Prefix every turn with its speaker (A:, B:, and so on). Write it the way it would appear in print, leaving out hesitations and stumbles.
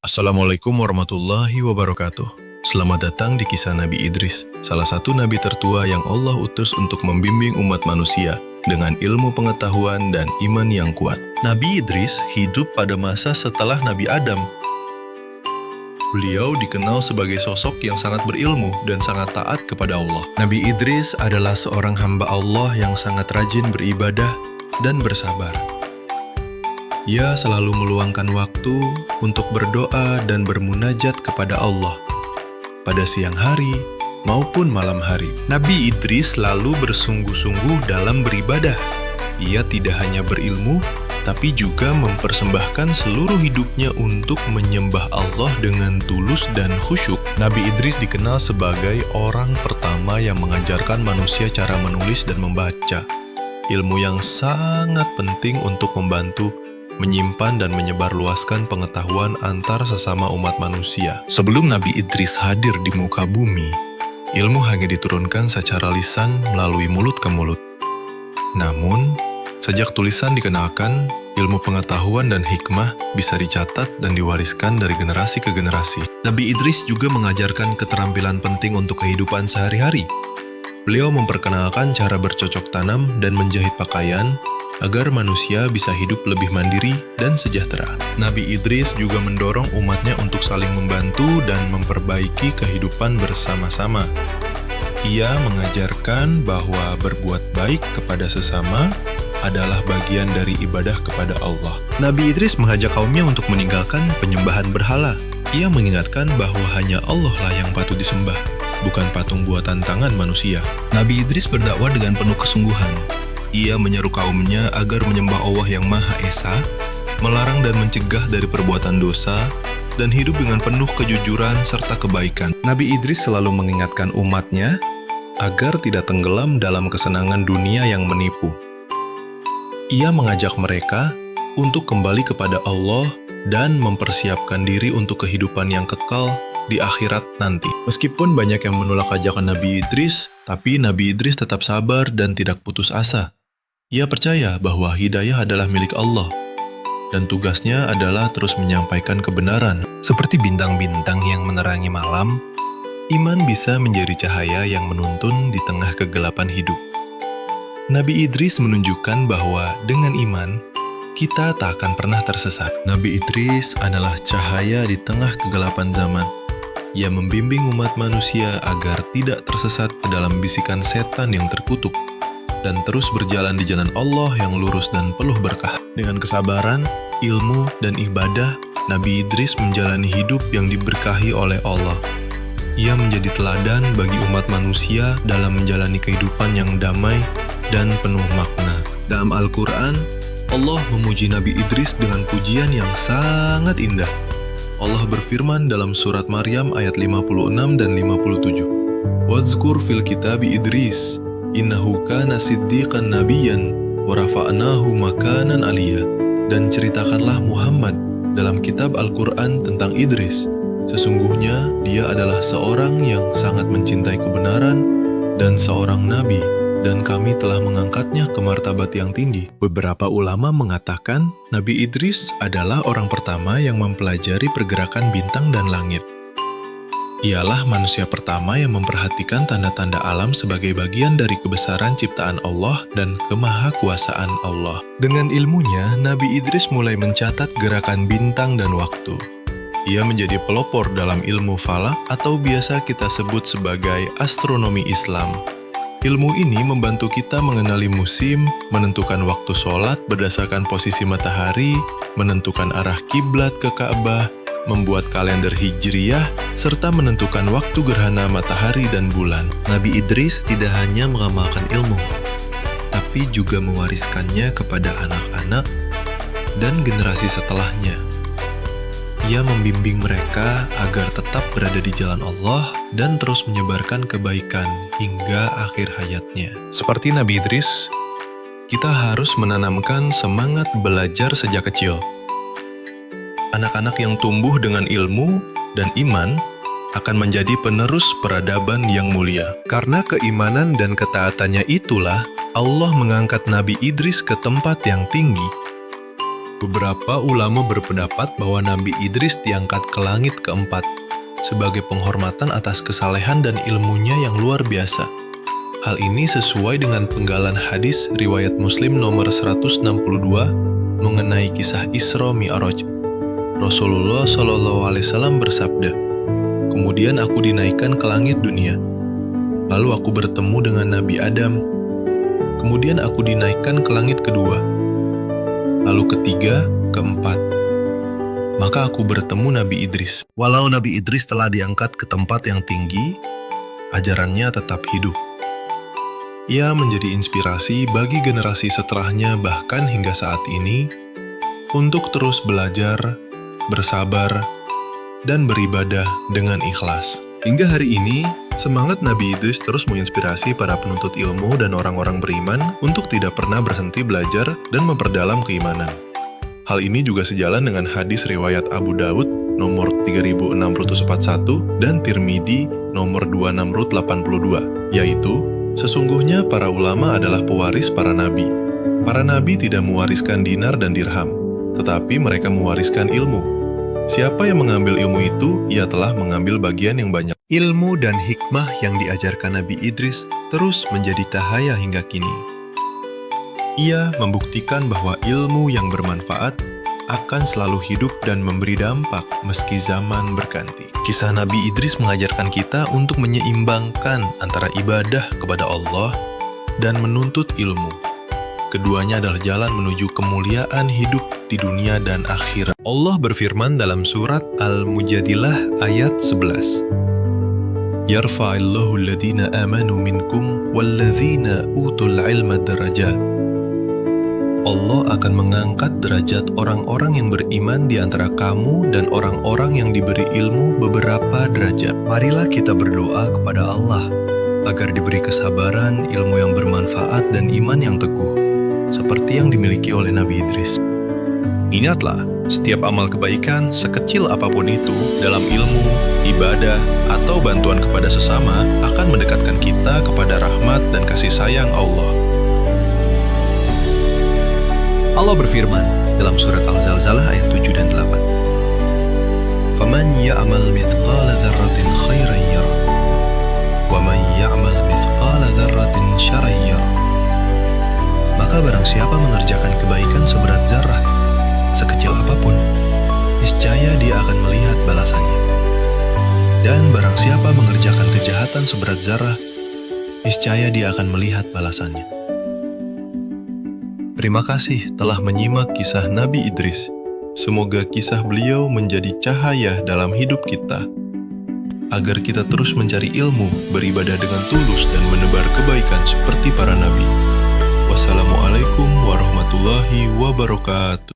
A: Assalamualaikum warahmatullahi wabarakatuh. Selamat datang di kisah Nabi Idris, salah satu nabi tertua yang Allah utus untuk membimbing umat manusia dengan ilmu pengetahuan dan iman yang kuat. Nabi Idris hidup pada masa setelah Nabi Adam. Beliau dikenal sebagai sosok yang sangat berilmu dan sangat taat kepada Allah. Nabi Idris adalah seorang hamba Allah yang sangat rajin beribadah dan bersabar. Ia selalu meluangkan waktu untuk berdoa dan bermunajat kepada Allah pada siang hari maupun malam hari. Nabi Idris selalu bersungguh-sungguh dalam beribadah. Ia tidak hanya berilmu, tapi juga mempersembahkan seluruh hidupnya untuk menyembah Allah dengan tulus dan khusyuk. Nabi Idris dikenal sebagai orang pertama yang mengajarkan manusia cara menulis dan membaca. Ilmu yang sangat penting untuk membantu menyimpan dan menyebarluaskan pengetahuan antar sesama umat manusia. Sebelum Nabi Idris hadir di muka bumi, ilmu hanya diturunkan secara lisan melalui mulut ke mulut. Namun, sejak tulisan dikenalkan, ilmu pengetahuan dan hikmah bisa dicatat dan diwariskan dari generasi ke generasi. Nabi Idris juga mengajarkan keterampilan penting untuk kehidupan sehari-hari. Beliau memperkenalkan cara bercocok tanam dan menjahit pakaian, agar manusia bisa hidup lebih mandiri dan sejahtera. Nabi Idris juga mendorong umatnya untuk saling membantu dan memperbaiki kehidupan bersama-sama. Ia mengajarkan bahwa berbuat baik kepada sesama adalah bagian dari ibadah kepada Allah. Nabi Idris mengajak kaumnya untuk meninggalkan penyembahan berhala. Ia mengingatkan bahwa hanya Allah lah yang patut disembah, bukan patung buatan tangan manusia. Nabi Idris berdakwah dengan penuh kesungguhan. Ia menyeru kaumnya agar menyembah Allah yang Maha Esa, melarang dan mencegah dari perbuatan dosa, dan hidup dengan penuh kejujuran serta kebaikan. Nabi Idris selalu mengingatkan umatnya agar tidak tenggelam dalam kesenangan dunia yang menipu. Ia mengajak mereka untuk kembali kepada Allah dan mempersiapkan diri untuk kehidupan yang kekal di akhirat nanti. Meskipun banyak yang menolak ajakan Nabi Idris, tapi Nabi Idris tetap sabar dan tidak putus asa. Ia percaya bahwa hidayah adalah milik Allah, dan tugasnya adalah terus menyampaikan kebenaran. Seperti bintang-bintang yang menerangi malam, iman bisa menjadi cahaya yang menuntun di tengah kegelapan hidup. Nabi Idris menunjukkan bahwa dengan iman, kita tak akan pernah tersesat. Nabi Idris adalah cahaya di tengah kegelapan zaman. Ia membimbing umat manusia agar tidak tersesat ke dalam bisikan setan yang terkutuk, dan terus berjalan di jalan Allah yang lurus dan penuh berkah. Dengan kesabaran, ilmu, dan ibadah, Nabi Idris menjalani hidup yang diberkahi oleh Allah. Ia menjadi teladan bagi umat manusia dalam menjalani kehidupan yang damai dan penuh makna. Dalam Al-Quran, Allah memuji Nabi Idris dengan pujian yang sangat indah. Allah berfirman dalam surat Maryam ayat 56 dan 57. Wazkur fil kitabi Idris, innahu kana siddiqan nabiyyan wa rafa'nahu makanan aliyya. Dan ceritakanlah Muhammad dalam kitab Al-Quran tentang Idris. Sesungguhnya dia adalah seorang yang sangat mencintai kebenaran dan seorang nabi, dan kami telah mengangkatnya ke martabat yang tinggi. Beberapa ulama mengatakan Nabi Idris adalah orang pertama yang mempelajari pergerakan bintang dan langit. Ialah manusia pertama yang memperhatikan tanda-tanda alam sebagai bagian dari kebesaran ciptaan Allah dan kemahakuasaan Allah. Dengan ilmunya, Nabi Idris mulai mencatat gerakan bintang dan waktu. Ia menjadi pelopor dalam ilmu falak atau biasa kita sebut sebagai astronomi Islam. Ilmu ini membantu kita mengenali musim, menentukan waktu sholat berdasarkan posisi matahari, menentukan arah kiblat ke Ka'bah, membuat kalender Hijriyah, serta menentukan waktu gerhana matahari dan bulan. Nabi Idris tidak hanya mengamalkan ilmu, tapi juga mewariskannya kepada anak-anak dan generasi setelahnya. Ia membimbing mereka agar tetap berada di jalan Allah dan terus menyebarkan kebaikan hingga akhir hayatnya. Seperti Nabi Idris, kita harus menanamkan semangat belajar sejak kecil. Anak-anak yang tumbuh dengan ilmu dan iman akan menjadi penerus peradaban yang mulia. Karena keimanan dan ketaatannya itulah Allah mengangkat Nabi Idris ke tempat yang tinggi. Beberapa ulama berpendapat bahwa Nabi Idris diangkat ke langit keempat sebagai penghormatan atas kesalehan dan ilmunya yang luar biasa. Hal ini sesuai dengan penggalan hadis riwayat Muslim nomor 162 mengenai kisah Isra Mi'raj. Rasulullah SAW bersabda, "Kemudian aku dinaikkan ke langit dunia. Lalu aku bertemu dengan Nabi Adam. Kemudian aku dinaikkan ke langit kedua. Lalu ketiga, keempat. Maka aku bertemu Nabi Idris." Walau Nabi Idris telah diangkat ke tempat yang tinggi, ajarannya tetap hidup. Ia menjadi inspirasi bagi generasi setelahnya bahkan hingga saat ini untuk terus belajar, bersabar, dan beribadah dengan ikhlas. Hingga hari ini, semangat Nabi Idris terus menginspirasi para penuntut ilmu dan orang-orang beriman untuk tidak pernah berhenti belajar dan memperdalam keimanan. Hal ini juga sejalan dengan hadis riwayat Abu Daud nomor 3641 dan Tirmidzi nomor 2682, yaitu, "Sesungguhnya para ulama adalah pewaris para nabi. Para nabi tidak mewariskan dinar dan dirham, tetapi mereka mewariskan ilmu. Siapa yang mengambil ilmu itu, ia telah mengambil bagian yang banyak." Ilmu dan hikmah yang diajarkan Nabi Idris terus menjadi cahaya hingga kini. Ia membuktikan bahwa ilmu yang bermanfaat akan selalu hidup dan memberi dampak meski zaman berganti. Kisah Nabi Idris mengajarkan kita untuk menyeimbangkan antara ibadah kepada Allah dan menuntut ilmu. Keduanya adalah jalan menuju kemuliaan hidup di dunia dan akhirat. Allah berfirman dalam surat Al-Mujadilah ayat 11. "Yarfa'illahu alladhina amanu minkum walladzina utul ilma darajat." Allah akan mengangkat derajat orang-orang yang beriman di antara kamu dan orang-orang yang diberi ilmu beberapa derajat. Marilah kita berdoa kepada Allah agar diberi kesabaran, ilmu yang bermanfaat, dan iman yang teguh, seperti yang dimiliki oleh Nabi Idris. Ingatlah, setiap amal kebaikan, sekecil apapun itu, dalam ilmu, ibadah, atau bantuan kepada sesama, akan mendekatkan kita kepada rahmat dan kasih sayang Allah. Allah berfirman dalam surat Al-Zalzalah ayat 7 dan 8. "Faman ya'mal mithqala dzarratin khairan yarah, wa man ya'mal mithqala dzarratin syarran yarah." Maka barang siapa mengerjakan kebaikan seberat zarah, sekecil apapun, niscaya dia akan melihat balasannya. Dan barang siapa mengerjakan kejahatan seberat zarah, niscaya dia akan melihat balasannya. Terima kasih telah menyimak kisah Nabi Idris. Semoga kisah beliau menjadi cahaya dalam hidup kita, agar kita terus mencari ilmu, beribadah dengan tulus, dan menebar kebaikan seperti para nabi. Wassalamualaikum warahmatullahi wabarakatuh.